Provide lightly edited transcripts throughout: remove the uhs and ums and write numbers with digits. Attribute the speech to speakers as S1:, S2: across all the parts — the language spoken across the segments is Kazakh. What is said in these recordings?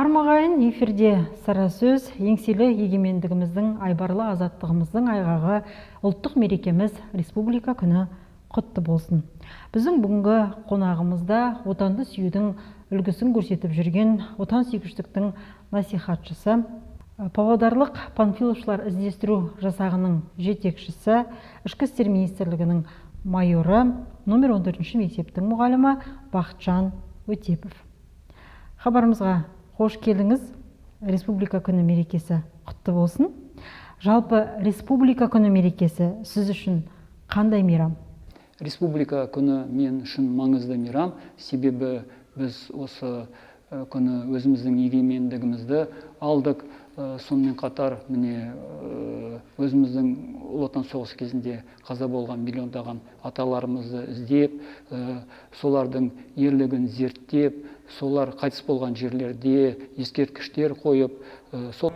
S1: Армағайын эфирде сара сөз, еңселі егемендігіміздің, айбарлы азаттығымыздың айғағы, ұлттық мерекеміз Республика күні құтты болсын. Біздің бүгінгі қонағымызда отанды сүюдің үлгісін көрсетіп жүрген отан сүйгіштіктің насихатшысы, Павлодарлық панфиловшылар іздестіру жасағының жетекшісі, Ішкі істер министрлігінің майоры, номер 14 мектептің мұғалімі Бақытжан Өтепов. Хабарымызға қош келдіңіз. Республика күні мерекесі құтты болсын. Жалпы Республика күні мерекесі сіз үшін қандай мейрам?
S2: Республика күні мен үшін маңызды мейрам, себебі біз осы күні өзіміздің егемендігімізді алдық. Сонымен қатар міне өзіміздің ұлы отан соғысы кезінде қаза болған миллиондаған аталарымызды іздеп, солардың ерлігін зерттеп, солар қайтыс болған жерлерде ескерткіштер қойып, сол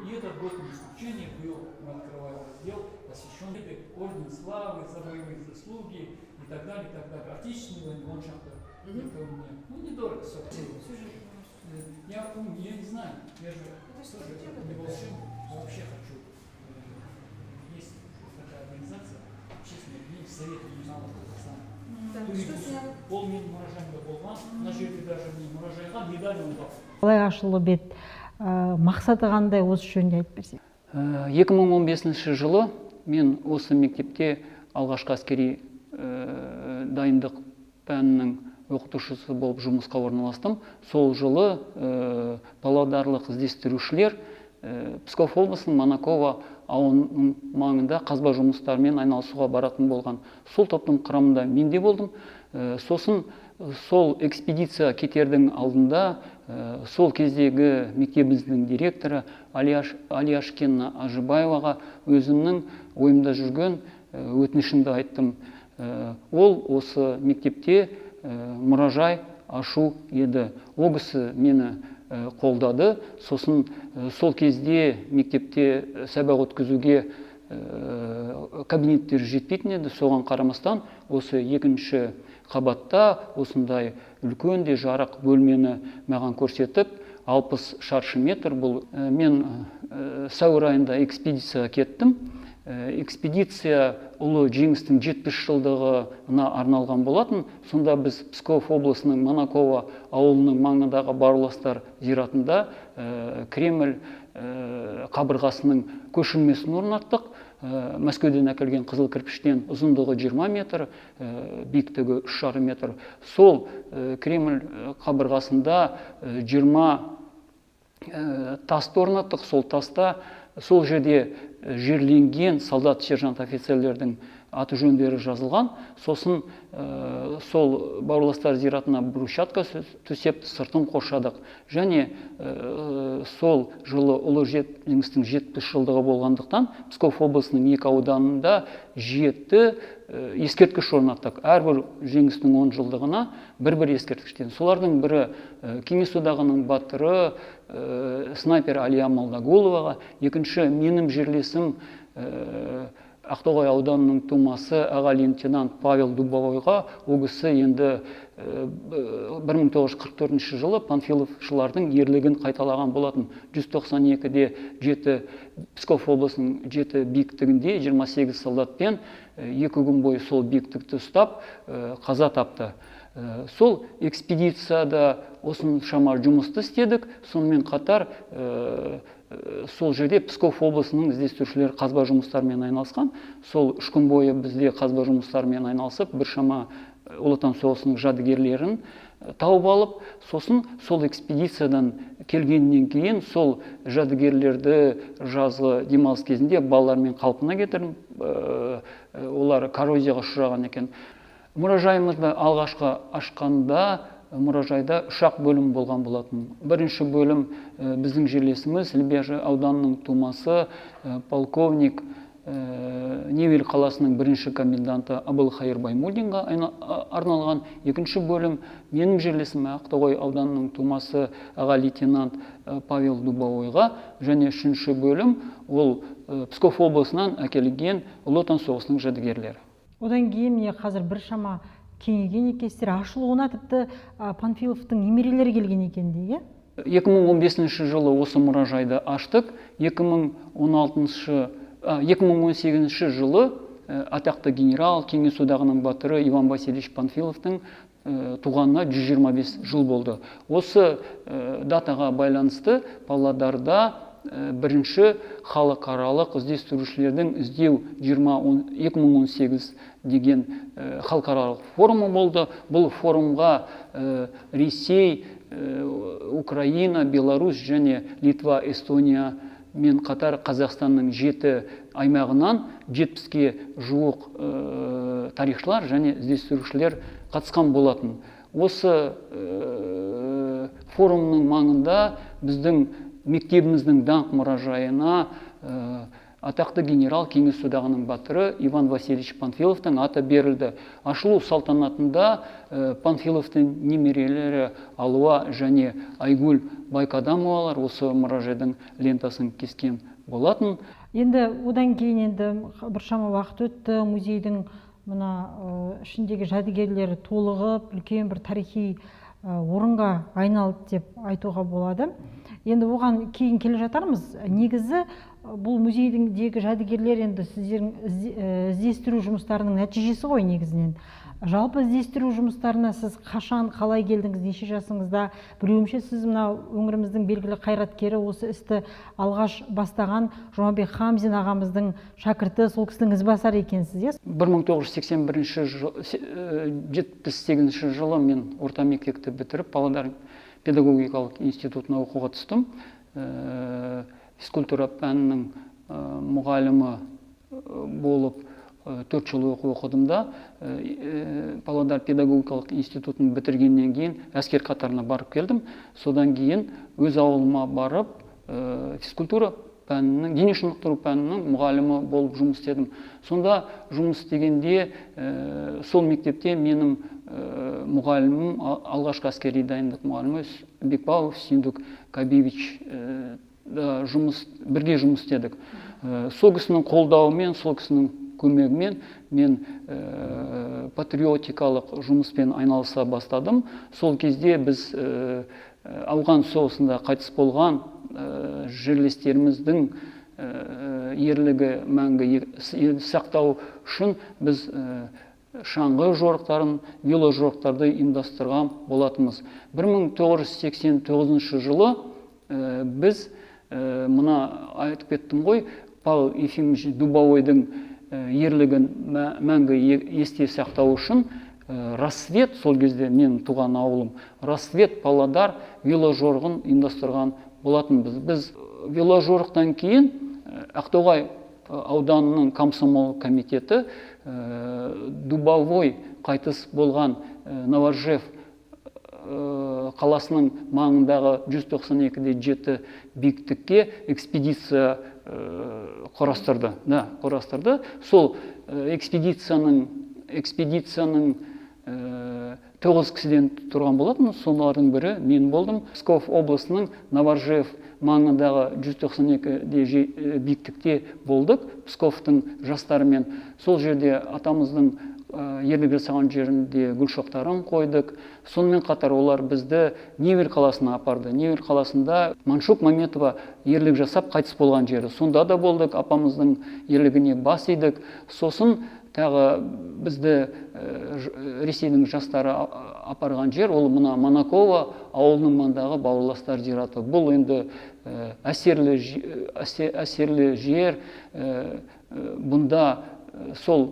S3: И этот год исключения был, мы открываем раздел, посвященный ордену славы, за боевые заслуги и так далее, и так далее. Отечественный ландшафт, это у меня, недорого, я не знаю, я же тоже не волшебник, вообще хочу. Есть такая организация, общественный день, Совет регионалов Казахстана. Ол мен мұражайымда болған, мына жерде даже мұражайға медаль алған.
S1: Қалай ашылып еді, мақсаты қандай, осы жөнінде айтып берсең.
S2: 2015 жылы мен осы мектепте алғашқы әскери дайындық пәнінің оқытушысы болып жұмысқа орналастым. Сол жылы павлодарлық іздестірушілер Псков облысының Манаково ауылының маңында қазба жұмыстарымен айналысуға баратын болған. Сол топтың құрамында мен де болдым. Сосын сол экспедиция кетердің алдында сол кездегі мектебіміздің директоры Алияшкина Ажыбаеваға өзімнің ойымда жүрген өтінішімді айттым. Ол осы мектепте мұражай ашу еді. Ол кісі мені қолдады. Сосын сол кезде мектепте сабақ өткізуге кабинеттер жетпейтін еді. Соған қарамастан осы екінші қабатта осындай үлкен де жарық бөлмені маған көрсетіп, 60 шаршы метр бұл. Мен сәуір айында экспедицияға кеттім. Экспедиция ұлы жеңістің 70 жылдығына арналған болатын. Сонда біз Псков облысының Манаково ауылының маңындағы бауырластар зиратында Кремль қабырғасының көшірмесін орнаттық. Мәскеуден әкелген қызыл кірпіштен ұзындығы 20 метр, биіктігі 3,5 метр. Сол Кремль қабырғасында 20 тасты орнаттық. Сол таста сол жерде жерленген солдат, сержант, офицерлердің аты жөндері жазылған. Сосын сол бауырластар зиратына брусчатка төсеп, сыртын қоршадық. Және сол жылы ұлы жеңістің 70 жылдығы болғандықтан Псков облысының 2 ауданында 7 ескерткіш орнаттық. Әрбір жеңістің 10 жылдығына бір ескерткіштен. Солардың бірі Кеңес одағының батыры снайпер Алия Молдағұловаға, екінші менің жерлесім Ақтоғай ауданының тумасы аға лейтенант Павел Дубовойға. Ол кісі енді 1944 жылы панфиловшылардың ерлігін қайталаған болатын. 192-де 7 Псков облысының 7 биіктігінде 28 солдатпен 2 күн бойы сол биіктікті ұстап қаза тапты. Сол экспедицияда осыншама жұмысты істедік. Сонымен қатар сол жерде Псков облысының іздестірушілер қазба жұмыстарымен айналысқан. Сол 3 күн бойы бізде қазба жұмыстарымен айналысып, біршама ұлы отан соғысының жәдігерлерін тауып алып, сосын сол экспедициядан келгеннен кейін сол жәдігерлерді жазғы демалыс кезінде балалармен қалпына кетіріп, олар коррозияға ұшыраған екен. Мұражайымызды алғашқы ашқанда мұражайда 3 бөлім болған болатын. Бірінші бөлім біздің жерлесіміз Лебяжі ауданының тумасы полковник Невель қаласының бірінші коменданты Абылхайыр Баймулдинға арналған. Екінші бөлім менің жерлесім Ақтоғай ауданының тумасы аға лейтенант Павел Дубовойға. Және үшінші бөлім ол Псков облысынан әкелген ұлы отан соғысының жәдігерлері.
S1: Одан кейін қазір біршама кеңейген екенсіздер, ашылуына тіпті Панфиловтың немерелері келген екен дейі.
S2: 2015 жылы осы мұражайды аштық. 2018 жылы атақты генерал, Кеңес одағының батыры Иван Васильевич Панфиловтың туғанына 125 жыл болды. Осы датаға байланысты Павлодарда бірінші халықаралық іздестірушілердің іздеу 2018 деген халықаралық форумы болды. Бұл форумға Ресей, Украина, Беларусь және Литва, Эстония мен қатар Қазақстанның 7 аймағынан 70-ке жуық тарихшылар және іздестірушілер қатысқан болатын. Осы форумның маңында біздің мектебіміздің даңқ мұражайына атақты генерал, Кеңес одағының батыры Иван Васильевич Панфиловтың аты берілді. Ашылу салтанатында Панфиловтың немерелері Алуа және Айгүл Байкадамовалар осы мұражайдың лентасын кескен болатын.
S1: Енді одан кейін енді біршама уақыт өтті, музейдің мына ішіндегі жәдігерлері толығып, үлкен бір тарихи орынға айналды деп айтуға болады. Енді оған кейін келе жатармыз. Негізі бұл музейдегі жәдігерлер енді сіздердің іздестіру жұмыстарының нәтижесі ғой негізінен. Жалпы іздестіру жұмыстарына сіз қашан, қалай келдіңіз, неше жасыңызда? Біреуімше сіз мына өңіріміздің белгілі қайраткері, осы істі алғаш бастаған Жұмабек Хамзин ағамыздың шәкірті, сол кісінің ізбасар екенсіз.
S2: 1978 жылы мен орта мектепті бітіріп, Павлодар педагогикалық институтына оқуға түстім. Физкультура пәнінің мұғалімі болып 4 жыл оқыдым да, Павлодар педагогикалық институтын бітіргеннен кейін әскер қатарына барып келдім. Содан кейін өз ауылыма барып, физкультура пәнінің, дене шынықтыру пәнінің мұғалімі болып жұмыс істедім. Сонда жұмыс істегенде сол мектепте менің мұғалімім, алғашқы әскери дайындық мұғалімі Бекбаев Сүйіндік Кабевич бірге жұмыс істедік. Сол кісінің қолдауымен, сол кісінің көмегімен мен патриотикалық жұмыспен айналыса бастадым. Сол кезде біз ауған соғысында қайтыс болған жерлестеріміздің ерлігі мәңгі сақтау үшін біз шаңғы жорықтарын, веложорықтарды ұйымдастырған болатынбыз. 1989 жылы біз мына айтып кеттім ғой, Павел Ефимович Дубовойдың ерлігін мәңгі есте сақтау үшін Рассвет, сол кезде мен туған ауылым, Рассвет Павлодар веложорығын ұйымдастырған болатынбыз. Біз веложорықтан кейін Ақтоғай ауданының комсомол комитеті Дубовой қайтыс болған Новоржев қаласының маңындағы 192-7 биіктікке экспедиция құрастырды. Сол экспедицияның 9 кісіден тұрған болатын, солардың бірі мен болдым. Псков облысының Новоржев маңындағы 192 биіктікте болдық, Псковтың жастарымен. Сол жерде атамыздың ерлік жасаған жерінде гүл шоқтарын қойдық. Сонымен қатар олар бізді Невель қаласына апарды. Невель қаласында Маншук Маметова ерлік жасап қайтыс болған жері. Сонда да болдық, апамыздың ерлігіне бас идік. Сосын тағы бізді Ресейдің жастары апарған жер, ол мына Монакова ауылының маңындағы бауырластар зираты. Бұл енді әсерлі жер. Бұнда сол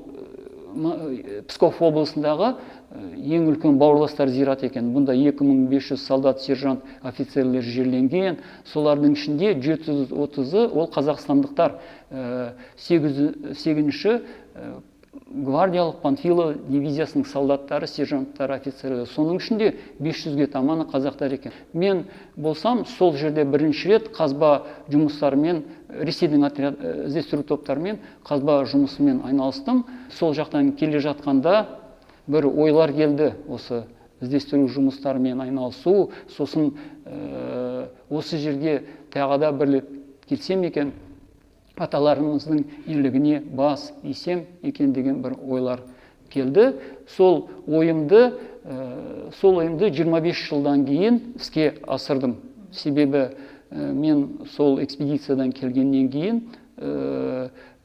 S2: Псков облысындағы ең үлкен бауырластар зират екен. Бұнда 2500 солдат, сержант, офицерлер жерленген. Солардың ішінде 730-ы ол қазақстандықтар. 8-ші гвардиялық Панфилов дивизиясының солдаттары, сержанттары, офицерлері. Соның ішінде 500-ге таманы қазақтар екен. Мен болсам, сол жерде бірінші рет қазба жұмыстарымен, Ресейдің іздестіру топтарымен қазба жұмысымен айналыстым. Сол жақтан келе жатқанда бір ойлар келді, осы іздестіру жұмыстарымен айналысу. Сосын осы жерге тағы да бір рет келсем екен, аталарымыздың ерлігіне бас исем екен деген бір ойлар келді. сол ойымды 25 жылдан кейін іске асырдым. Себебі мен сол экспедициядан келгеннен кейін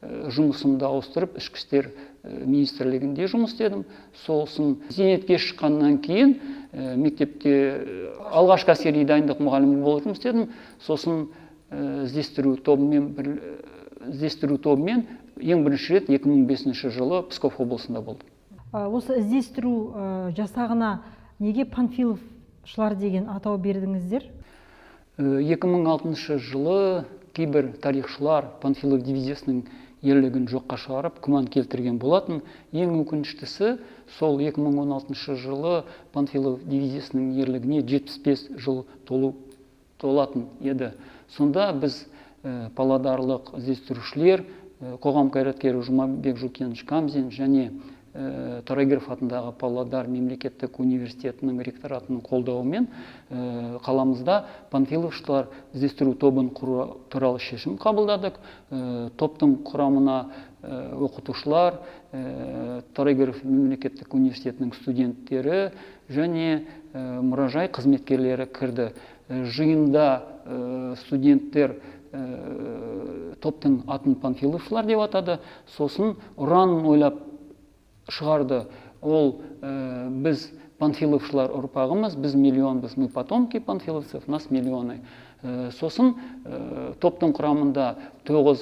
S2: жұмысымды ауыстырып ішкі істер министрлігінде жұмыс істедім. Сосын зейнетке шыққаннан кейін мектепте алғашқы әскери дайындық мұғалімі болып жұмыс істедім. Сосын іздестіру тобымен ең бірінші рет 2005 жылы Псков облысында болдым.
S1: Осы іздестіру жасағына неге панфиловшылар деген атау бердіңіздер?
S2: 2006 жылы кейбір тарихшылар Панфилов дивизиясының ерлігін жоққа шығарып, күмән келтірген болатын. Ең өкініштісі, сол 2016 жылы Панфилов дивизиясының ерлігіне 75 жыл толатын еді. Сонда біз павлодарлық іздестірушілер, қоғам қайраткері Жұмабек Жукенович Камзин және Торайғыров атындағы Павлодар мемлекеттік университетінің ректоратының қолдауымен қаламызда панфиловшылар іздестіру тобын құру туралы шешім қабылдадық. Топтың құрамына оқытушылар, Торайғыров мемлекеттік университетінің студенттері және мұражай қызметкерлері кірді. Жиында студенттер топтың атын панфиловшылар деп атады. Сосын ұранын ойлап шығарды. Ол біз панфиловшылар ұрпағымыз, біз миллионбыз, мы потомки панфиловцев, нас миллионы. Сосын топтың құрамында 9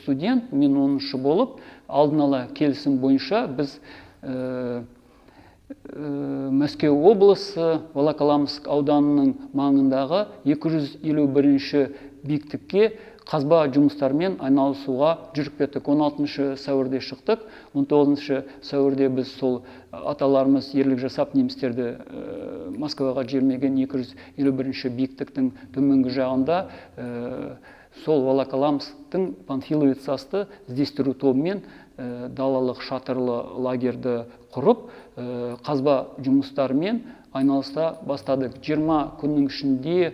S2: студент, мен 10-шы болып, алдын ала келісім бойынша біз Мәскеу облысы Волоколамск ауданының маңындағы 251-ші биіктікке қазба жұмыстармен айналысуға жүріп кеттік. 16 сәуірде шықтық. 19 сәуірде біз сол аталарымыз ерлік жасап немістерді Москваға жермеген 251-ші биіктіктің төменгі жағында сол Волоколамсктың Панфиловец асты іздестіру тобымен далалық шатырлы лагерді құрып, қазба жұмыстарымен айналыса бастадық. 20 күннің ішінде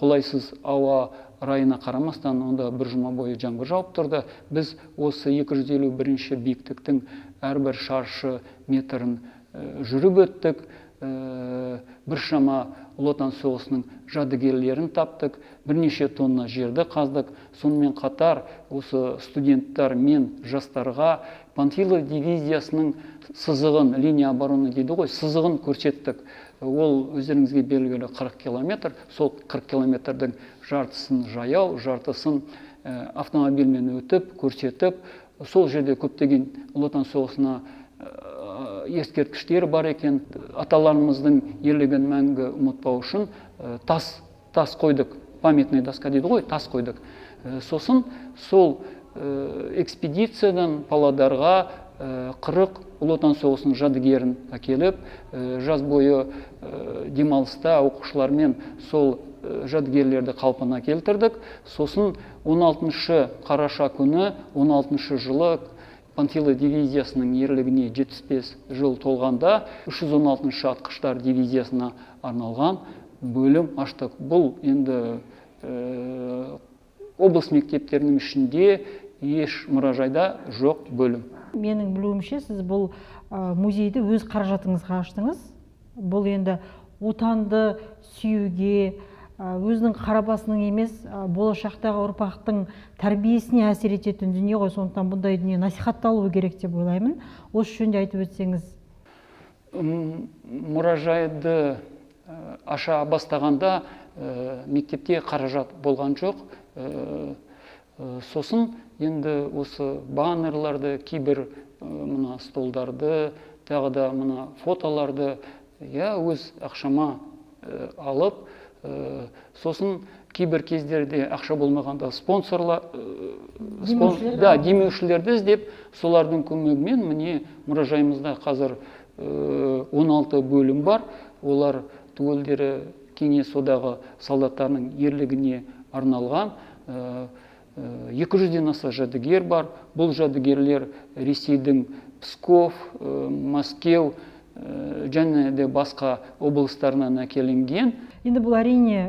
S2: қолайсыз ауа райына қарамастан, онда бір жұма бойы жаңбыр жауып тұрды. Біз осы 251-ші биіктіктің әрбір шаршы метрін жүріп өттік. Біршама Ұлы Отан соғысының жәдігерлерін таптық, бірнеше тонна жерді қаздық. Сонымен қатар осы студенттер мен жастарға Панфилов дивизиясының сызығын, линия обороны дейді ғой, сызығын көрсеттік. Ол өздеріңізге белгілі 40 километр, сол 40 километрдің жартысын жаяу, жартысын автомобильмен өтіп, көрсетіп, сол жерде көптеген Ұлы Отан соғысына ескерткіштер бар екен. Аталарымыздың ерлігін мәңгі ұмытпау үшін тас қойдық, памятный доска дейді ғой, тас қойдық. Сосын сол экспедициядан Павлодарға 40 Ұлы Отан соғысының жәдігерін әкеліп, жаз бойы демалыста оқушылармен сол жәдігерлерді қалпына келтірдік. Сосын 16 қараша күні 16 жылы Панфилов дивизиясының ерлігіне 75 жыл толғанда 316 атқыштар дивизиясына арналған бөлім аштық. Бұл енді облыс мектептерінің ішінде еш мұражайда жоқ бөлім.
S1: Менің білуімше, сіз бұл музейді өз қаражатыңызға аштыңыз. Бұл енді отанды сүюге, өзінің қарабасының емес, болашақтағы ұрпақтың тәрбиесіне әсер ететін дүние ғой, сондықтан бұндай дүние насихатталуы керек деп ойлаймын. Осы жөнінде айтып өтсеңіз.
S2: Мұражайды аша бастағанда мектепте қаражат болған жоқ. Сосын енді осы баннерларды, кейбір мына столдарды, тағы да мына фотоларды өз ақшама алып, сосын кейбір кездерде ақша болмағанда демеушілерді іздеп, солардың көмегімен міне мұражайымызда қазір 16 бөлім бар. Олар түгелдері Кеңес одағы солдаттарының ерлігіне арналған. 200-ден аса жәдігер бар. Бұл жәдігерлер Ресейдің Псков, Мәскеу және де басқа облыстарынан әкелінген.
S1: Енді бұл әрине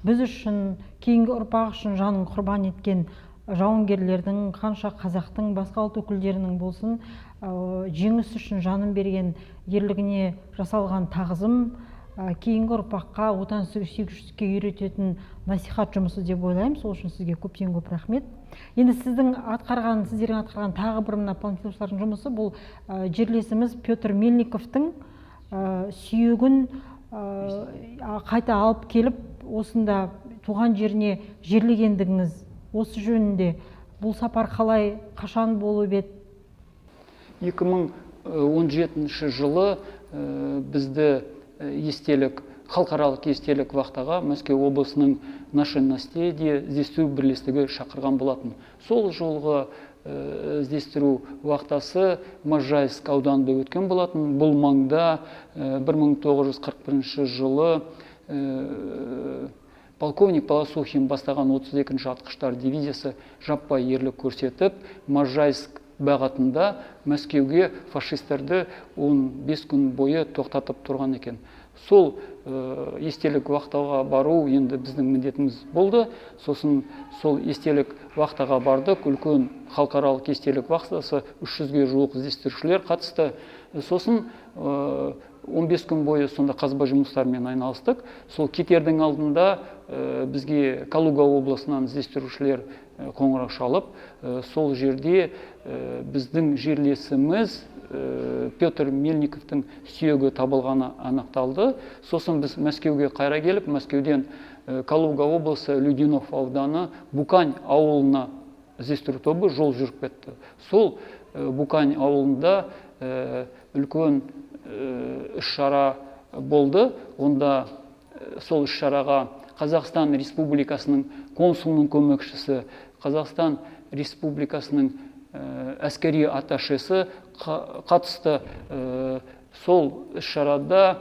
S1: біз үшін, кейінгі ұрпақ үшін жанын құрбан еткен жауынгерлердің, қанша қазақтың, басқа ұлт өкілдерінің болсын, жеңіс үшін жанын берген ерлігіне жасалған тағзым кейінгі ұрпаққа отансүйгіштікке үйрететін насихат жұмысы деп ойлаймын. Сол үшін сізге көптен көп рахмет. Енді сіздердің атқарған тағы бір мына панфиловшылардың жұмысы бұл жерлесіміз Петр Мельниковтың сүйегін қайта алып келіп осында туған жеріне жерлегендігіңіз. Осы жөнінде бұл сапар қалай, қашан болып еді?
S2: 2017 жылы бізді халықаралық естелік вақтаға Мәскеу облысының «Наше наследие» іздестіру бірлестігі шақырған болатын. Сол жолғы іздестіру вақтасы Можайск ауданында өткен болатын. Бұл маңда 1941 жылы полковник Полосухин бастаған 32-ші атқыштар дивизиясы жаппай ерлік көрсетіп, Можайск бағытында Мәскеуге фашистерді 15 күн бойы тоқтатып тұрған екен. Сол естелік вақтаға бару енді біздің міндетіміз болды. Сосын сол естелік вақтаға бардық. Үлкен халықаралық естелік вақтасы 300-ге жуық іздестірушілер қатысты. Сосын 15 күн бойы сонда қазба жұмыстарымен айналыстық. Сол кетердің алдында бізге Калуга облысынан іздестірушілер қоңырау шалып, сол жерде біздің жерлесіміз Петр Мельниковтың сүйегі табылғаны анықталды. Сосын біз Мәскеуге қайра келіп, Мәскеуден Калуга облысы Людинов ауданы Букань ауылына іздестіру тобы жол жүріп кетті. Сол Букань ауылында үлкен іс-шара болды. Онда сол іс-шараға Қазақстан Республикасының консулының көмекшісі, Қазақстан Республикасының әскери атташесі қатысты. Сол іс-шарада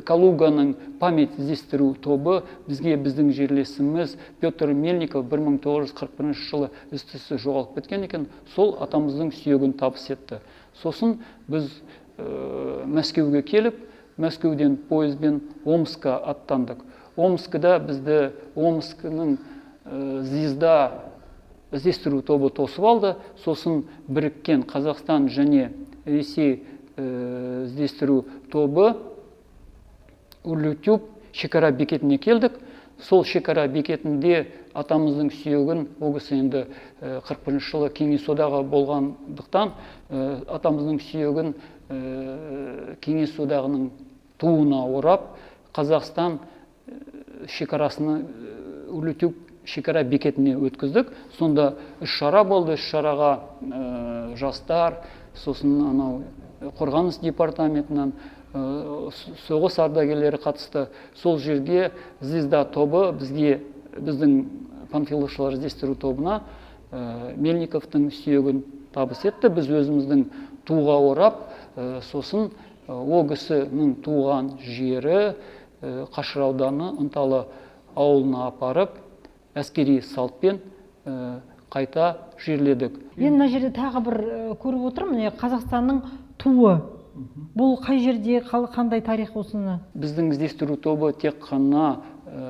S2: Калуганың память іздестіру тобы бізге біздің жерлесіміз Петр Мельников 1941 жылы із-түзсіз жоғалып кеткен екен. Сол атамыздың сүйегін табыс етті. Сосын біз Мәскеуге келіп, Мәскеуден пойызбен Омскқа аттандық. Омскіда бізді Омскінің Звезда іздестіру тобы тосып алды. Сосын біріккен Қазақстан және Ресей іздестіру тобы Урлютюб шекара бекетіне келдік. Сол шекара бекетінде атамыздың сүйегін, ол кісі енді 41 жылы Кеңес одағы болғандықтан, атамыздың сүйегін Кеңес одағының туына орап, Қазақстан шекарасына Урлютюб шекара бекетіне өткіздік. Сонда іс-шара болды. Іс-шараға жастар, сосын анау қорғаныс департаментінен соғыс ардагерлері қатысты. Сол жерге Звезда тобы біздің панфиловшылар іздестіру тобына Мельниковтың сүйегін табыс етті. Біз өзіміздің туға орап, сосын ол кісінің туған жері Қашыр ауданы Ынталы ауылына апарып, әскери салтпен қайта жерледік.
S1: Мен мына жерде тағы бір көріп отырмын, Қазақстанның туы. Бұл қай жерде, қандай тарих осыны?
S2: Біздің іздестіру тобы тек қана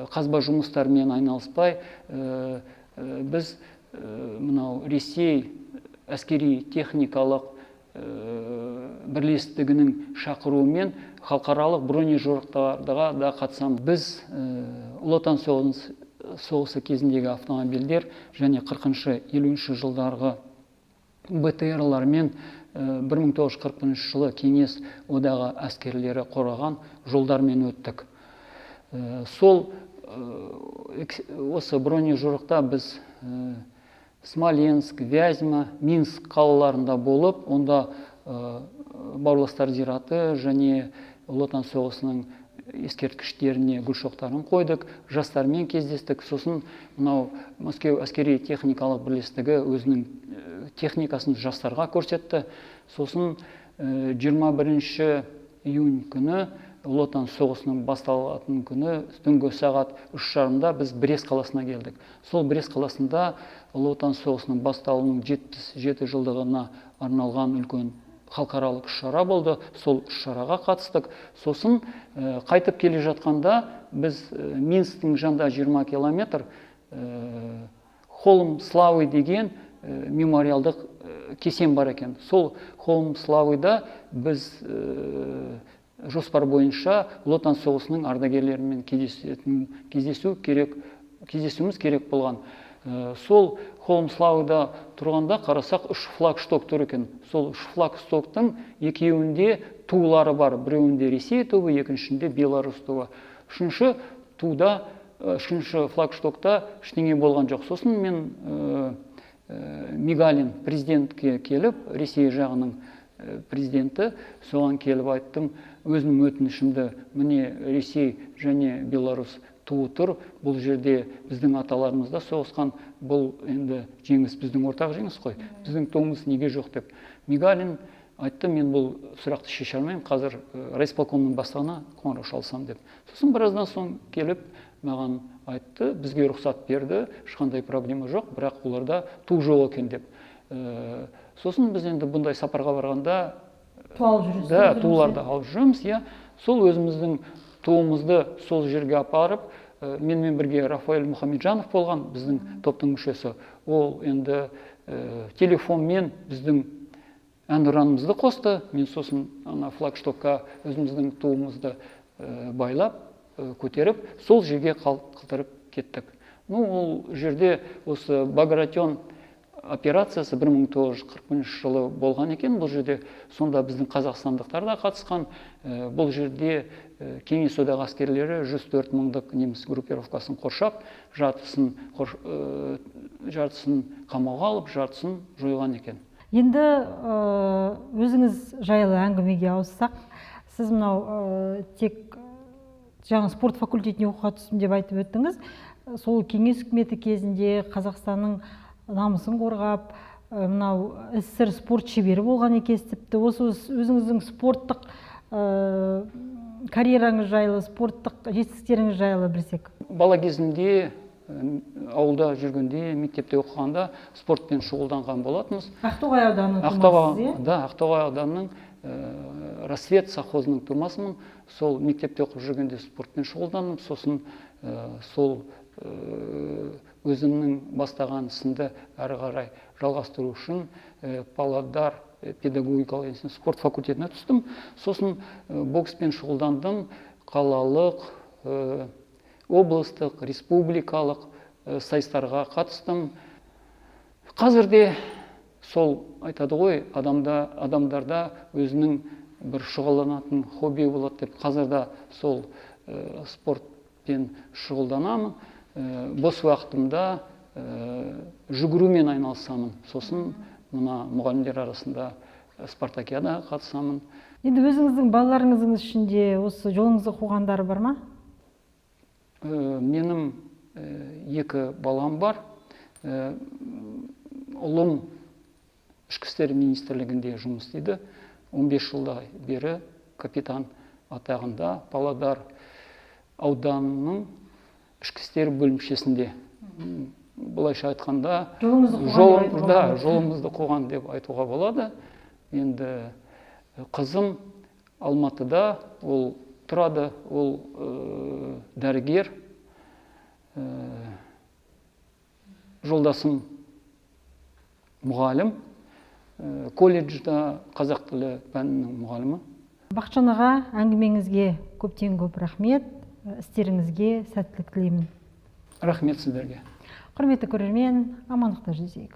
S2: қазба жұмыстармен айналыспай, біз мынау Ресей әскери техникалық бірлестігінің шақыруымен халықаралық бронежорықтарға да қатысамыз. Біз Ұлы Отан соғысы кезіндегі автомобильдер және 40-50 жылдарғы БТР-лармен 1941 жылы Кеңес одағы әскерлері қорғаған жолдармен өттік. Осы бронежорықта біз Смоленск, Вязьма, Минск қалаларында болып, онда бауырластар зираты және Ұлы Отан соғысының ескерткіштеріне гүл шоқтарын қойдық, жастармен кездестік. Сосын мынау Мәскеу әскери техникалық бірлестігі өзінің техникасын жастарға көрсетті. Сосын 21 июнь күні, Ұлы Отан соғысының басталатын күні, түнгі сағат 3:30-да біз Брест қаласына келдік. Сол Брест қаласында Ұлы Отан соғысының басталуының 77 жылдығына арналған үлкен халықаралық іс-шара болды. Сол іс-шараға қатыстық. Сосын қайтып келе жатқанда біз Минсктің жанында 20 километр Холм Славы деген мемориалдық кесем бар екен. Сол Холм Славыда біз жоспар бойынша Ұлы Отан соғысының ардагерлерімен кездесуіміз керек болған. Сол Холм Славыда тұрғанда қарасақ 3 флагшток тұр екен. Сол 3 флагштоктың екеуінде тулары бар. Біреуінде Ресей туы, екіншінде Беларусь туы. Үшінші флагштокта ештеңе болған жоқ. Сосын мен Мигалин президентке келіп, Ресей жағының президенті, соған келіп айттым, өзімнің өтінішімді, міне Ресей және Беларусь туы тұр, бұл жерде біздің аталарымызда соғысқан, бұл енді жеңіс, біздің ортақ жеңіс қой, біздің туымыз неге жоқ деп. Мигалин айтты, мен бұл сұрақты шеше алмаймын, қазір райисполкомның бастығына қоңырау шалсам деп. Сосын біраздан соң келіп маған айтты, бізге рұқсат берді, ешқандай проблема жоқ, бірақ оларда ту жоқ екен деп. Сосын біз енді бұндай сапарға барғанда туларды алып жүреміз, сол өзіміздің туымызды сол жерге апарып, менімен бірге Рафаэль Мұхамеджанов болған, біздің топтың мүшесі. Ол енді телефонмен біздің әнұранымызды қосты, мен сосын флагштокқа өзіміздің туымызды байлап, көтеріп, сол жерге қалдырып кеттік. Ол жерде осы Багратион операциясы 1941 жылы болған екен. Бұл жерде сонда біздің қазақстандықтар да қатысқан. Бұл жерде Кеңес одағы әскерлері 104 мыңдық неміс группировкасын қоршап, жартысын қамауға алып, жартысын жойған екен.
S1: Енді өзіңіз жайлы әңгімеге ауыссақ, сіз мынау тек жаңа спорт факультетіне оқуға түстім деп айтып өттіңіз. Сол кеңес үкіметі кезінде Қазақстанның намысын қорғап, мынау СССР спорт шебері болған екенсіз, тіпті осы өзіңіздің спорттық карьераңыз жайлы, спорттық жетістіктеріңіз жайлы білсек.
S2: Бала кезімде ауылда жүргенде, мектепте оқығанда спортпен шұғылданған болатынбыз.
S1: Ақтоғай ауданының тумасысыз,
S2: Да, Ақтоғай ауданының Рассвет совхозының тумасымын. Сол мектепте оқып жүргенде спортпен шұғылдандым. Сосын сол өзімнің бастаған ісімді әрі қарай жалғастыру үшін Павлодар педагогикалық институт спорт факультетіне түстім. Сосын бокспен шұғылдандым. Қалалық, облыстық, республикалық сайыстарға қатыстым. Қазірде сол айтады ғой, адамдарда өзінің бір шұғылданатын хобби болады деп, қазірде сол спортпен шұғылданамын. Бос уақытымда жүгірумен айналысамын. Сосын мына мұғалімдер арасында спартакиадаға қатысамын.
S1: Енді өзіңіздің балаларыңыздың ішінде осы жолыңызды қуғандары бар ма?
S2: Менің 2 балам бар. Ұлым Ішкі істер министрлігінде жұмыс істейді. 15 жылдай бері капитан атағында Павлодар ауданының ішкі істер бөлімшесінде. Бұлайша айтқанда, жолымызды қуған деп айтуға болады. Енді қызым Алматыда, ол тұрады, ол дәрігер. Жолдасым мұғалім, колледжда қазақ тілі пәнінің мұғалімі.
S1: Бақытжан аға, әңгімеңізге көптен көп рахмет, істеріңізге сәттілік тілеймін.
S2: Рахмет сіздерге.
S1: Құрметті көрермен, амандықта жүздейік.